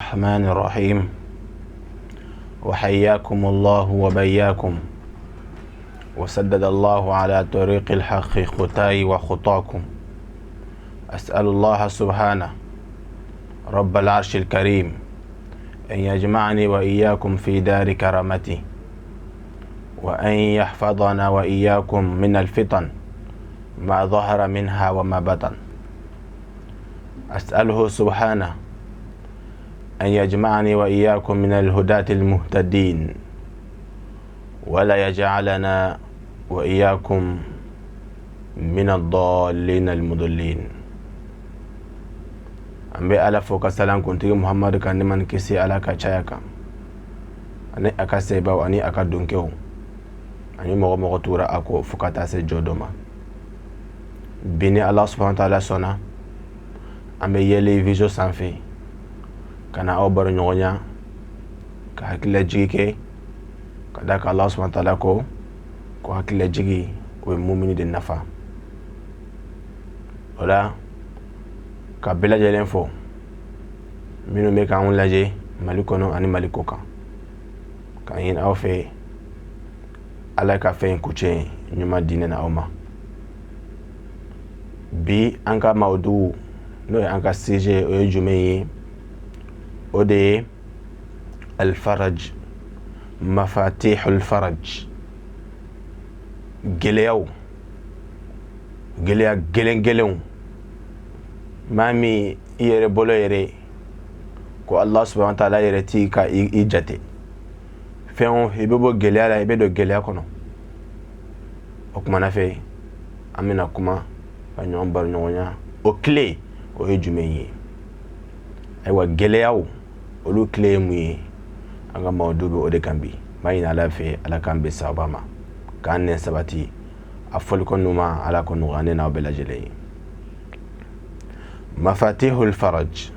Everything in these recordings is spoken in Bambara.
الرحمن الرحيم. وحياكم الله وبياكم، وسدد الله على طريق الحق خطاي وخطاكم. أسأل الله سبحانه رب العرش الكريم أن يجمعني وإياكم في دار كرامته، وأن يحفظنا وإياكم من الفتن ما ظهر منها وما بطن. أسأله سبحانه أن يجمعني وإياكم من الهداة المهتدين، ولا يجعلنا وإياكم من الضالين المضلين. أمبي على فوق السلام كنت محمد كان من كسي على كشايكا أني أكسيبا وأني أكدونكيو أني مغو تورا أكو فكاتا سجودوما بني الله سبحانه وتعالى سونا أمبي يلي فيجو سانفي kana aw bar ñogoña ka hakilla jigi ke kada ka Allah subhanahu wa ta'ala ko hakilla jigi o mu'mini de nafa wala ka bela jelen fo minu me ka on laje malikono ani malikoka ka yin aw fe ala ka fe kuce nyuma dine na awma bi anka mawdu no anka sije o jumeyi ودي الفرج، مفاتيح الفرج. جليو جلين مامي يري بولو يري كو الله سبحانه وتعالى يرتي كا إيجاتي فيون يبيبو جليا لا يبيدو جليا كونو وكما نفي أمينا كما فنيون برنيونا وكلي ويجمعي أيوا جلياو olu claim yi anga mawdubi ode kambi bayina ala fe ala kambi sabama kanne sabati afol konuma ala konu gane na bela jele. Mafatihul faraj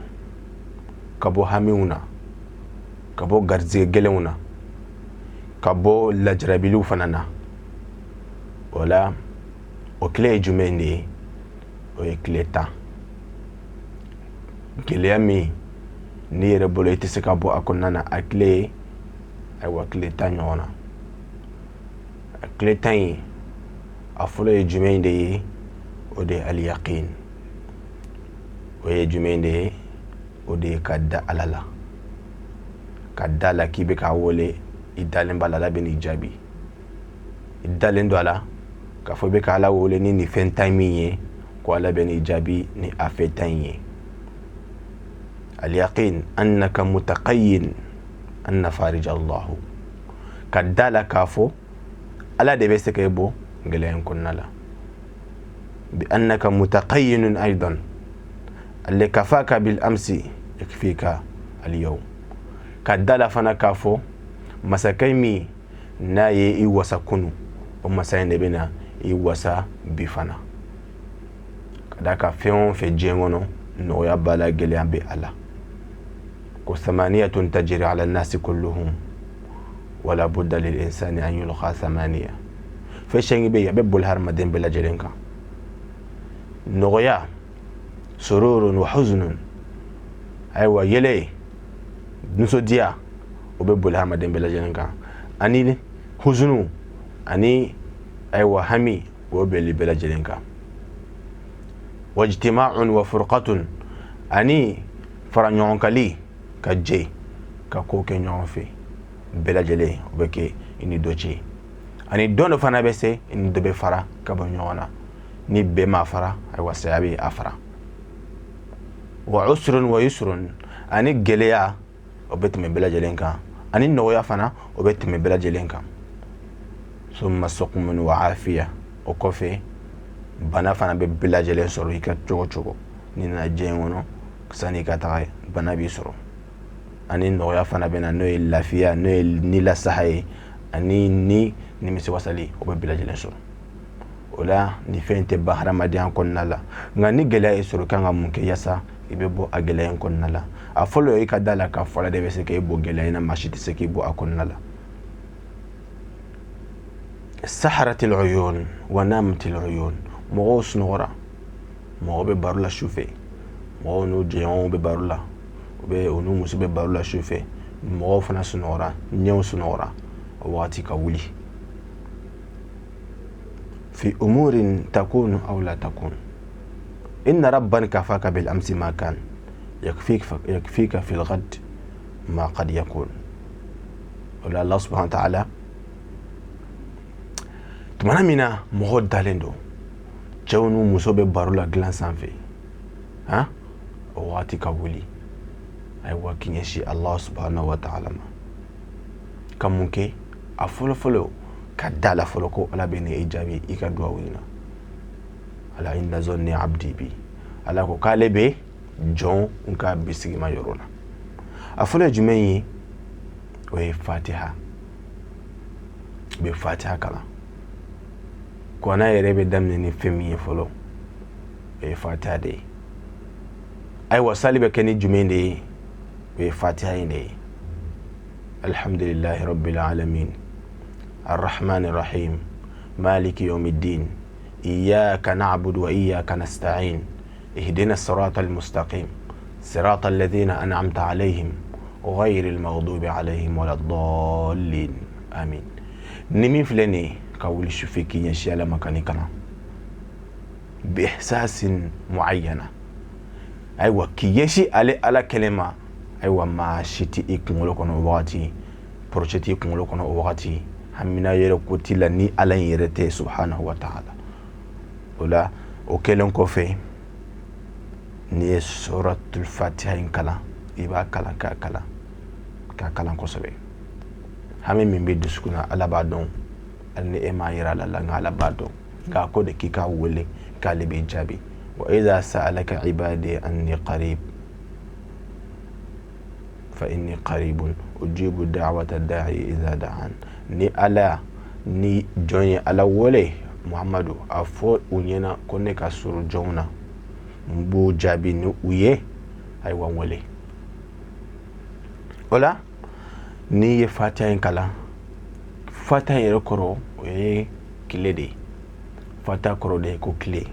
kabo hamiuna, kabo garzi gelewuna, kabo lajrabilu fanana wala o clé jumende o cléta gelemi ni yɛrɛ bolo i tɛ se ka bɔ a kɔnɔna na a tile ayiwa tile tan ɲɔgɔn na. A tile tan in a fɔlɔ ye jumɛn de ye o de ye aliyaqin. O ye jumɛn de ye o de ye ka da ala la, ka da la k'i bɛ k'a wele i dalen b'a la ala bɛ n'i jaabi. I dalen don a la k'a fɔ i bɛ ka ala wele ni nin fɛn tan min ye ko ala bɛ n'i jaabi ni a fɛn tan ye. اليقين أنك متقين أن فارج الله كدالا كافو ألا دي بيسك يبو نقلين كنا لا بأنك متقين أيضا اللي كفاك بالأمس يكفيك اليوم كدالا فانا كافو مساكيمي ناي إيوسا كنو ومساين بنا إيوسا بفنا كداك فيون في جيمونو نويا بالا قليان بي الله ثمانية تجري على الناس كلهم ولا بد للإنسان أن يلقى ثمانية. فشين بي يبب الهرمدين بلا جرينكا نغيا سرور وحزن أيوة يلي نسو ديا وبب الهرمدين بلا جرينكا أني حزنو أني أيوة همي وبلي بلا جرينكا واجتماع وفرقة أني فرانيونكالي كجي كاكوكي نيونفي بلا جلي وبكي إني دوجي أني دون فانا بسي إني دوبي فرا كابو نيونا ني بما فرا أيوا سيابي أفرا. وعسر ويسر أني جليا وبيت من بلا جلينكا أني نويا فانا وبيت من بلا جلينكا. ثم سقم وعافية وكوفي bana fana be bela jelen soro i ka cogo cogo ni na jeng wono sani ka taga bana bi soro ani nɔgɔya fana bena n'o ye lafiya n'o ye ni la sahaye ani ni nimisi wasali o be bela jelen soro. O la ni fɛn tɛ ban hadamadenya kɔnɔna la nka ni gɛlɛya ye sɔrɔ kan ka mun kɛ yasa i bɛ bɔ a gɛlɛya in kɔnɔna la. A fɔlɔ i ka da la ka fɔla de bɛ se k'i bɔ gɛlɛya in na maa si tɛ se k'i bɔ a kɔnɔna la. Saharatil uyun wa namatil uyun mɔgɔw sunɔgɔra, mɔgɔw bɛ baro la su fɛ, mɔgɔw n'u jɛɲɔgɔnw bɛ baro la, be onu muso be baro la chauffeur mo fana sunora nyew sunora wati ka wuli في أمور تكون أو لا تكون إن ربا كفاك بالأمس ما كان يكفيك في الغد ما قد يكون ولا الله سبحانه وتعالى تمانا منا مهود دالندو جونو مصوبة بارولا جلان سانفي ها واتي كولي أيوا كينيشي الله سبحانه وتعالى كم ممكن أفولو كدالا فلوكو على بني إيجابي إيكادوا وينا على عند زون عبدي بي على كو كالبي جون نكا بيسي ما يرونا أفولو جمعي وهي فاتحة بفاتحة كلا كوانا يريبي دمني فمي فلو وهي فاتحة دي أي وصالي بكني جمعي دي وهي فاتحة دي الحمد لله رب العالمين الرحمن الرحيم مالك يوم الدين إياك نعبد وإياك نستعين اهدنا الصراط المستقيم صراط الذين أنعمت عليهم غير المغضوب عليهم ولا الضالين آمين نمي فلني كاول شفيكي يشي على مكانكنا بإحساس معينة أيوة كي يشي على كلمة أيوة ما شتي إكملوكنا وغاتي بروشتي إكملوكنا وغاتي hamina yere kutila ni ala yerete subhanahu wa ta'ala wala okelen ko fe ni suratul fatiha in kala iba kala ka kala ko sobe hami min be duskuna ala badon alni e ma yira la ngala badon ga ko de kika wole kale be jabi wa idha sa'alaka ibadi anni qarib fa inni qaribun ujibu da'wata da'i idha da'an ni ala ni jonye ala wole muhammadu afo unyena kone ka suru jona mbu jabi ni uye ay wan wole wala ni ye fatiha in kala fatiha yere koro e kile de fatiha koro de ko kile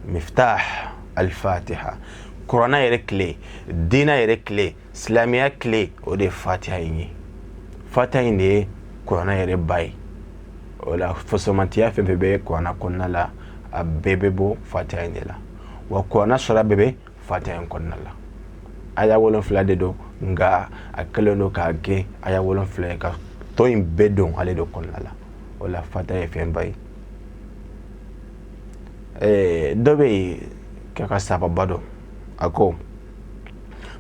miftah al-fatiha korona yere kile dina yere kile islamiya kile o de fatiha yin fatiha yin korona yere bay wala fosomantiya fe bebe korona konna la abebe bo fatiha yin la wa korona sura bebe fatiha yin konna la aya wolon fla de do nga akelo no ka ge aya wolon fla ka to in bedon ale do konna la wala fatiha fe bay dobe kaka saba bado ako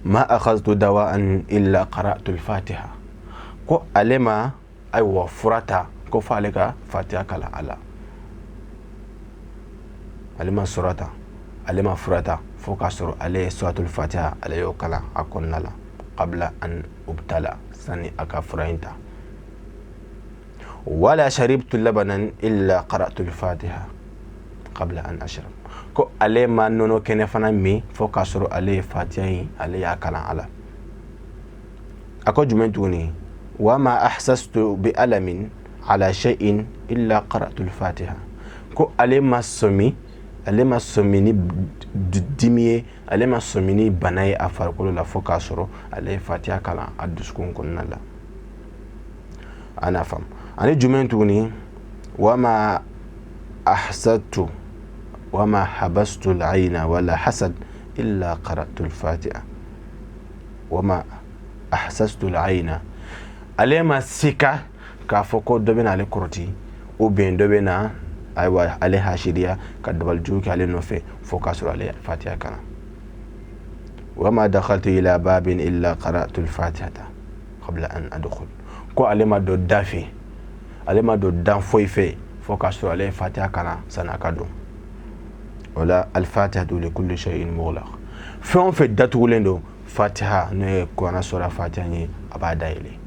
ma akhadtu dawa'an illa qara'tu al-fatiha ko alema ay wa furata ko faleka fatiha kala ala alema surata alema furata fokasuru ale suratul fatiha ale yo kala akonnala qabla an ubtala sani aka furainta wala sharibtu labanan illa qara'tu al-fatiha qabla an ashrab ko ale ma nono kene fana mi fokasuru ale fatiha ale ya kala ala ako jumentuni وما أحسست بألم على شيء إلا قرأت الفاتحة كو ألما سميني دمية ألما سميني بناي أفر كل لا فكاسرو على فاتحة كلا أدسكون كنا لا أنا فهم أنا جمعتوني وما أحسدت وما حبست العين ولا حسد إلا قرأت الفاتحة وما أحسست العين alema sika ka foko dobe na ale koroti ou bien dobe na aywa ale hashiria ka dabal juki ale nofe foka sur ale fatiha kana wama dakhaltu ila babin illa qara'tu al-fatihata qabla an adkhul ko alema do dafi alema do dan foife foka sur ale fatiha kana sana kado wala al-fatihatu li kulli shay'in mughlaq fon fe datu lendo fatiha ne ko na sura fatiha ni abada ile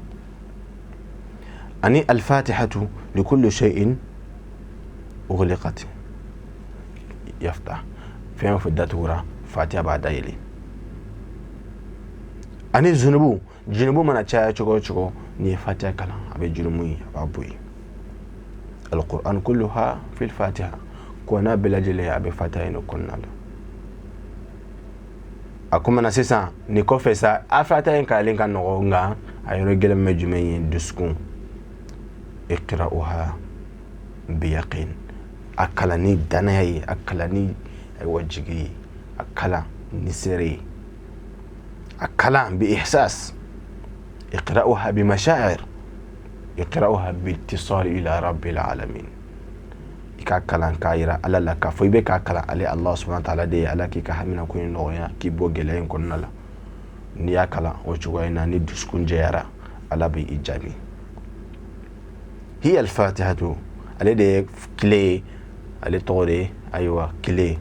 أني الفاتحة لكل شيء أغلقت يفتح فين في الداتورة فاتحة بعد يلي أني جنبو من أتشاي تشكو ني فاتحة كلام أبي جنموي أبوي القرآن كلها في الفاتحة كنا بلا جلي أبي فاتحة نكون akumana sisan ni kɔfɛ sa afata in kalen ka nɔgɔ nga ayoro gelem jumɛn ye duskun iqra'uha biyaqin akala ni danaya ye akala ni wajigi akala ni sere akala bi ihsas iqra'uha bi mashaa'ir iqra'uha bi ittisal ila rabbil alamin ka kalan kayira ala la ka fo ibe ka kala ale Allah subhanahu wa ta'ala de ala ki ka hamina ko no ya ki bo gelen ko nala ni ya kala o chugo ina ni duskun jeyara ala bi ijabi hiya al-fatihatu ale de clé ale tore aywa clé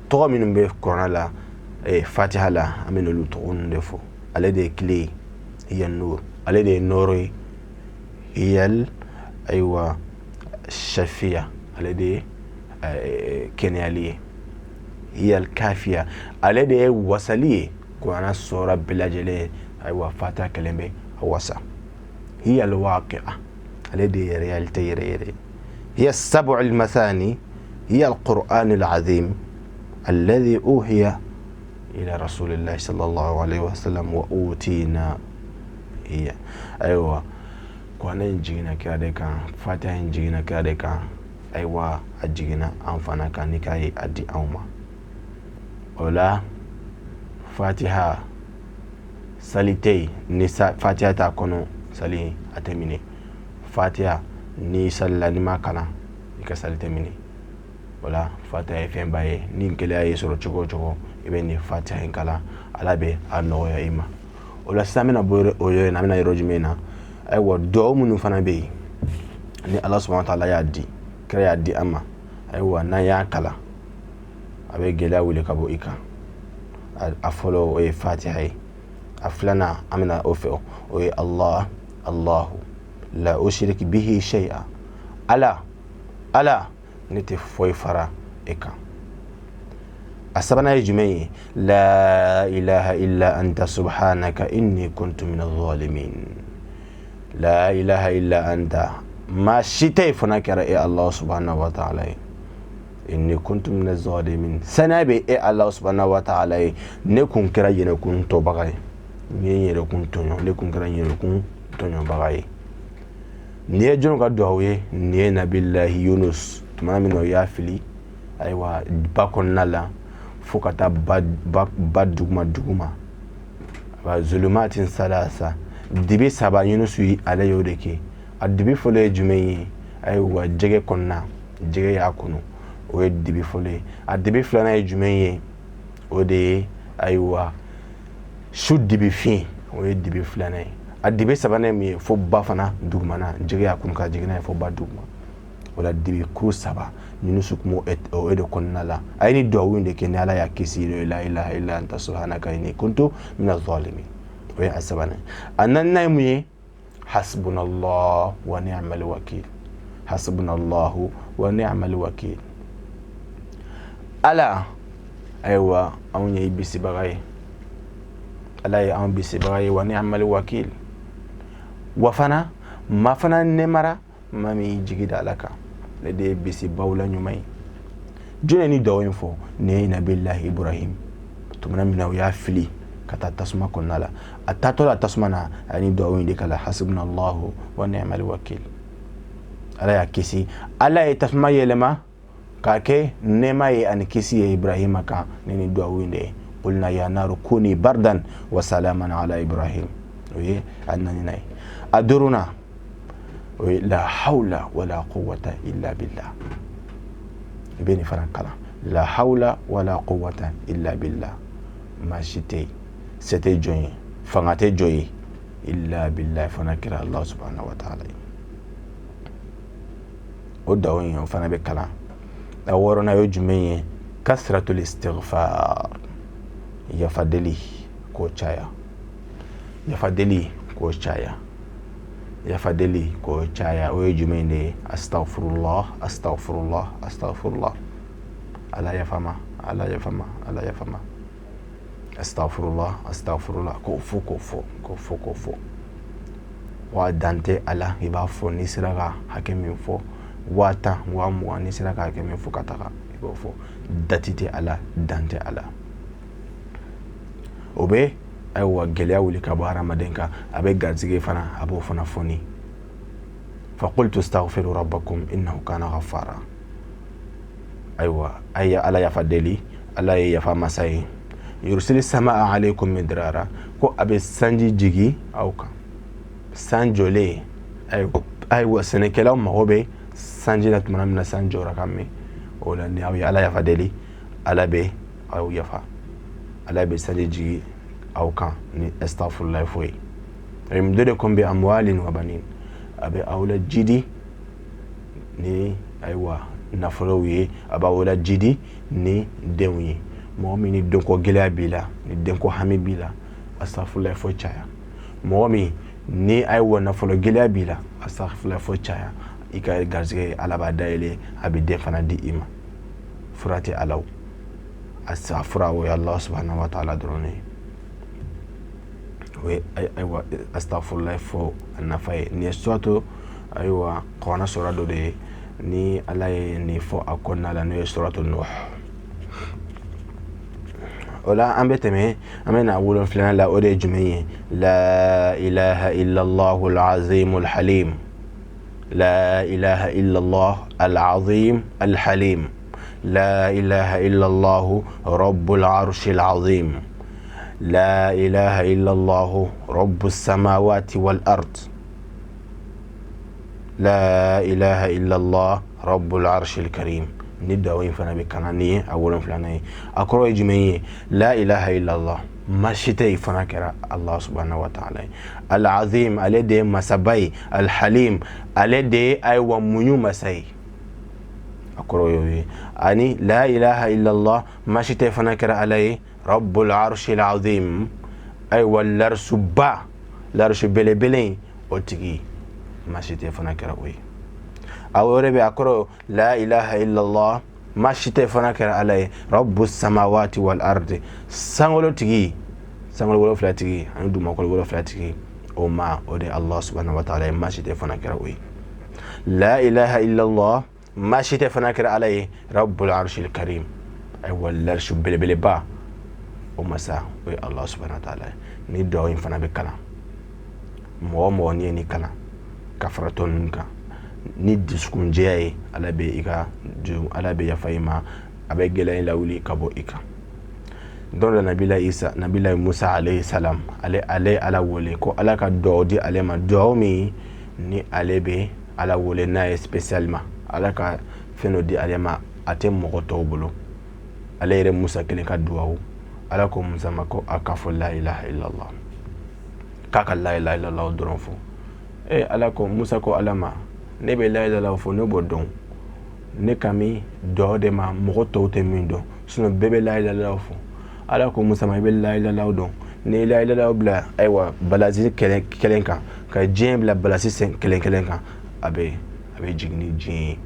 to min be korona la fatiha la amino lu to on defo ale de clé hiya nur ale de nori hiya aywa shafiya alade kenyaliye hiya al-kafiya alade wasaliye ko ana sura bilajele aywa fata kalembe wasa hiya al-waqi'a alade realite yere hiya as-sab'u al-mathani hiya al-Qur'an al-azim alladhi uhiya ila rasulillah sallallahu alayhi wa sallam wa utina hiya aywa ko ana jigina kade kan fata jigina kade kan aywa ajigina anfana kan nikai adi awma wala fatiha salitei ni fatiha ta kono sali atemine fatiha ni sallani makana ika salitemine wala fatiha fembaye ni ngele ay soro chogo ibe ni fatiha kala alabe anno ya ima wala samina boyo oyo na mina yorojimena aywa do munu fana be ni Allah subhanahu wa ta'ala ya di kaya di ama aywa na ya kala abe gela wile kabo ika a follow o fatiha aflana amina ofo o Allah Allahu la ushrik bihi shay'a ala niti foy fara ika asabana yujmai la ilaha illa anta subhanaka inni kuntu minadh dhalimin la ilaha illa anta ما شتي فنكر الله سبحانه وتعالى إني كنت من الظالمين سنبي الله سبحانه وتعالى نكون كراي نكون توبغاي ني نكون تونيو نكون كراي نكون تونيو بغاي ني جون غدوي ني نبي الله يونس تمام منو يافلي ايوا باكون نالا فوكتا باد دوغما با ظلمات ثلاثه دبي سبا يونس على يودكي adibi fole jumei aywa jege konna jege yakunu o dibi fole adibi flana jumei o de aywa shud dibi fi o dibi flana adibi sabane mi fo bafana dugmana jege yakunu ka jege na fo ba dugma wala dibi ku saba ninu sukmo o de konna la ayni do winde ke nala ya kisi la ilaha illa anta subhanaka inni kuntu minadh zalimin o ya sabane annan mi حسبنا الله ونعم الوكيل حسبنا الله ونعم الوكيل ألا أيوة أوني بيسي بغاي ألا أون بيسي بغاي ونعم الوكيل وفنا ما فنا نمرة ما مي جيد لك لدي بيسي باولا نيومي جوني دوين فو ني نبي الله إبراهيم تمنا من ويا فلي kata tasma konala atatola tasmana ani do windi kala hasbunallahu wa ni'mal wakil ala ya kisi ala ya tasma yelema kake nema ye an kisi ya ibrahima ka nini do windi qulna ya naru kuni bardan wa salaman ala ibrahim wi annani nay aduruna wi la hawla wala quwwata illa billah ibeni farankala la hawla wala quwwata illa billah mashitei c'était joyi fangate joyi illa billahi fanakira Allah subhanahu wa ta'ala o dawin yo fana be kala aworona yo jumenye kasratul istighfar ya fadeli ko chaya ya fadeli ko chaya ya fadeli ko chaya o jumene astaghfirullah astaghfirullah astaghfirullah ala ya fama ala ya fama ala ya fama astaghfirullah astaghfirullah kofo wa dante ala iba fo ni siraga hakemin fo wata wa mu ni siraga hakemin fo kataka iba fo datite ala dante ala o be aywa gɛlɛya wuli ka bɔ hadamaden kan a bɛ garisɛgɛ fana a b'o fana fɔni فقلت استغفروا ربكم إنه كان غفارا أيوة أي على يفدلي على يفا مساي يرسل السماء عليكم مدرارا كو أبي سانجي جيجي أو كا سانجولي أيوة سنكلا ما هو بي سانجي نتمنى من سانجورا كامي ولا نياوي على يفدلي على بي أو يفا على بي سانجي جيجي أو كا استغفر الله فوي يمددكم بأموال وبنين abe awla jidi ni aywa nafolo ye aba wala jidi ni denwi mo mi ni donko gele abila ni denko hamibila astaghfirullah fo chaya mo mi ni aywa nafolo gele abila astaghfirullah fo chaya ika garzige alaba daile abi defana di ima furati alaw astaghfira wa Allah subhanahu wa ta'ala drone aywa astaghfirullah fo nafay ni soto aywa qona sura do de ni alay ni fo akonna la ni suratu nuh wala ambeteme amena wulon flana la ode jumiye la ilaha illa allah al-azim al-halim la ilaha illa allah al-azim al-halim la ilaha illa allah rabbul arshil azim لا إله إلا الله رب السماوات والأرض لا إله إلا الله رب العرش الكريم ندوين فانا بكنانية أولا فلانية أقرأ جميع لا إله إلا الله ما شتي فانا كرا الله سبحانه وتعالى العظيم الذي مسبي الحليم الذي أيوة منيو مسي أقرأ أني لا إله إلا الله ما شتي فانا كرا عليه رب العرش العظيم أيوة العرش با العرش بلي بلي أتجي ما شتى فنكر وي أو ربي أقرأ لا إله إلا الله ما شتى فنكر عليه رب السماوات والأرض سانغولو تجي سانغولو فلا تجي أنا دوما أقول فلا تجي أو ما أودي الله سبحانه وتعالى ما شتى فنكر وي لا إله إلا الله ما شتى فنكر عليه رب العرش الكريم أيوة العرش بلي بلي با ومسا وي الله سبحانه وتعالى ni dawin fana be kala mo ni ni kala kafraton ka ni diskun jeey ala be ika ju ala be ya fayma abe gelen lawli kabo ika don la nabila isa nabila musa alayhi salam ale ala wole ko ala ka dodi ale ma domi ni ale be ala wole na spécialement ala ka feno di ale ma atem mo to bolo ale re musa kelen ka duwawu ala ko musa mako akafo la ilaha illa allah kaka la ilaha illa allah doron fo ala ko musa ko alama ne be la ilaha illa fo ne bodon ne kami do de ma mo to te min do suno bebe la ilaha illa fo ala ko musa ma be la ilaha illa don ne la ilaha illa bla aywa balazi kelen kan ka jien bla balazi sen kelen kan abe jigni jien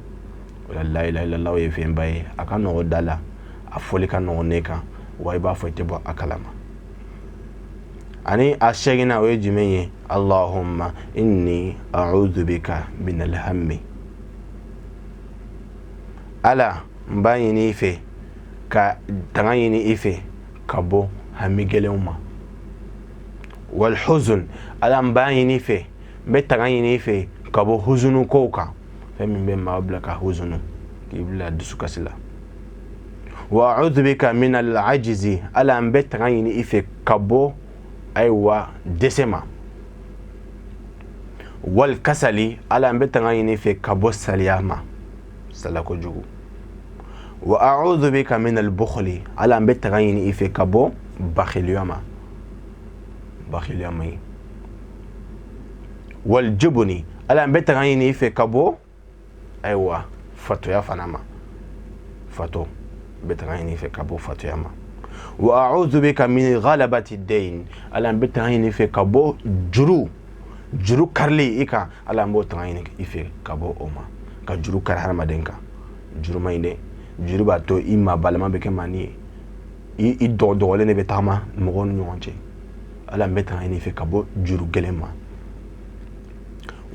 wala la ilaha illa allah ye fe mbaye aka no dala afoli kan no ne kan way ba fo tebo akalama ani ashegina we jimenye allahumma inni a'udhu bika min al-hammi ala mbayini ife ka tangayini ife kabo hamigelema wal huzn ala mbayini ife be tangayini ife kabo huzunu koka femi be mabla ka huzunu kibla dusukasila وأعوذ بك من العجز ألا أنبت غيني إفي كبو أيوة دسما والكسل ألا أنبت غيني إفي كبو سلياما سلاكو جو وأعوذ بك من البخل ألا أنبت غيني إفي كبو بخيلياما والجبن ألا أنبت غيني إفي كبو أيوة فتو يا فنما فتو بتغيني في كابو فاتياما وأعوذ بك من غلبة الدين ألم بتغيني في كابو جرو كارلي إيكا ألم بتغيني في كابو أوما كجرو كارهار مدينكا جرو مايني جرو باتو إما بالما بكماني دو لني بتاما مغون نيوانجي ألم بتغيني في كابو جرو جلما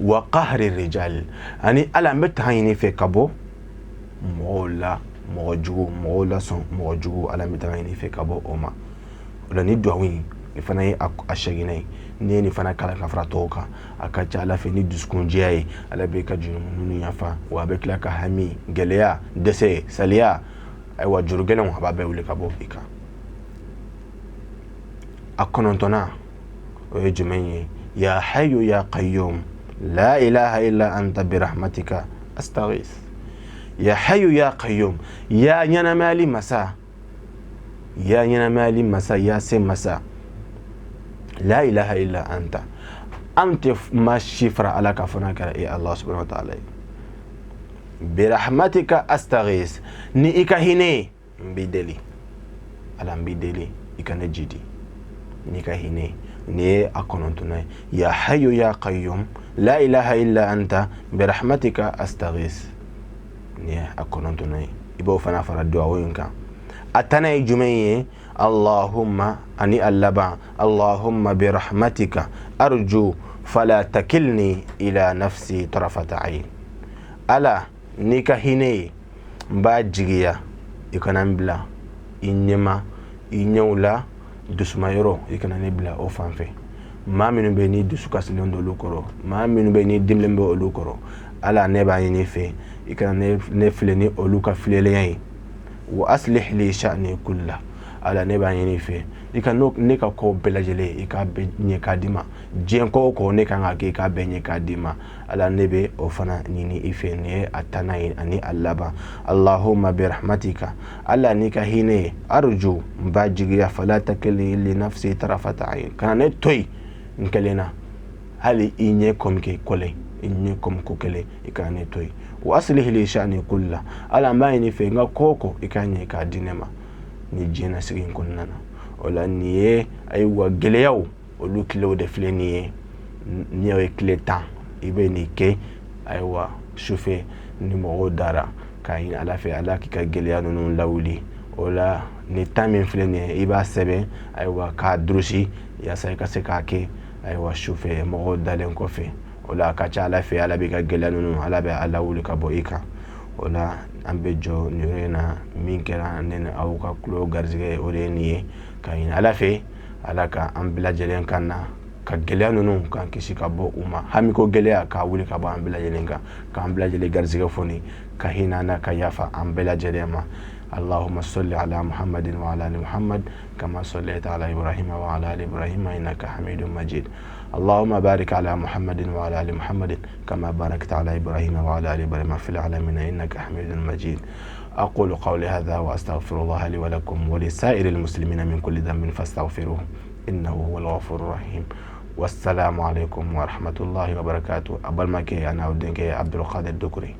وقهر الرجال أني ألم بتغيني في كابو مولا موجو مولا سون موجو على متغيني في كابو أوما wala ni duwawi ni fana ye a shaginai ni fana kala ka fara toka akacha ala fe ni duskun jiyaye ala be ka jununu yafa wa be kila ka hami geleya dese saliya ay wa jurugelen wa ba be wuli ka bo ika akonontona o ye jumenye ya hayyu ya qayyum la ilaha illa anta bi rahmatika astaghith ya hayyu ya qayyum ya nyana mali masa ya nyana mali masa ya se masa la ilaha illa anta ma shifra ala ka fana kara e Allah subhanahu wa ta'ala bi rahmatika astaghith ni ikahine mbideli ala mbideli ikane jidi ni kahine ni akonontuna ya hayyu ya qayyum la ilaha illa anta bi rahmatika astaghith ni akonontuna ibo fana fara duwa woyinka atana jumaye اللهم أني اللبع اللهم برحمتك أرجو فلا تكلني إلى نفسي طرفة عين ألا نكهيني باجيا يكون بلا إنما إنيولا دسمايرو يكون نبلا أوفانفي ما من بيني دسوكاس لندو لوكرو ما من بيني دملمبو لوكرو ألا نبا ينفي يكون نفلني أولوكا فليلين وأصلح لي شأني كله ala ne ba yini fe ika no ne ka ko belajele ika be nye kadima jen ko ne kan age ka be nye kadima ala ne be o fana nini ife ne atana ani allaba allahumma bi rahmatika ala ni ka hine arju bajiya fala takli li nafsi tarafata ayn kana ne toy nkelena hali inye komke kole inye komko kele ika ne toy wa aslih li sha'ni kullah ala ma yini fe nga koko ika nye kadinema ni jena sigin kunnana wala niye ay wa geleyaw olu kilo de fle niye niye kle tan ibe ni ke ay wa chauffeur numéro dara kayin ala fe ala ki ka geleya nunu lawli wala ni tamin fle niye iba sebe ay wa ka drusi ya say ka se ka ke ay wa chauffeur mo dalen ko fe wala ka cha ala fe ala be ka geleya nunu ala be ala wuli ka boika wala ambe jo nurena minkera nene au ka klo garzige oreniye kayin ala fe ala ka ambila jelen kanna ka gelya nunu kan kisi ka bo uma hami ko gelya ka wuli ka bo ambila jelen ka ambila jele garzige foni ka hinana ka yafa ambila jelema اللهم صل على محمد وعلى ال محمد كما صليت على ابراهيم وعلى ال ابراهيم انك حميد مجيد اللهم بارك على محمد وعلى ال محمد كما باركت على ابراهيم وعلى ال ابراهيم في العالمين انك حميد مجيد اقول قولي هذا واستغفر الله لي ولكم ولسائر المسلمين من كل ذنب فاستغفروه انه هو الغفور الرحيم والسلام عليكم ورحمه الله وبركاته. ابل مكي انا ودنك عبد القادر الدكري.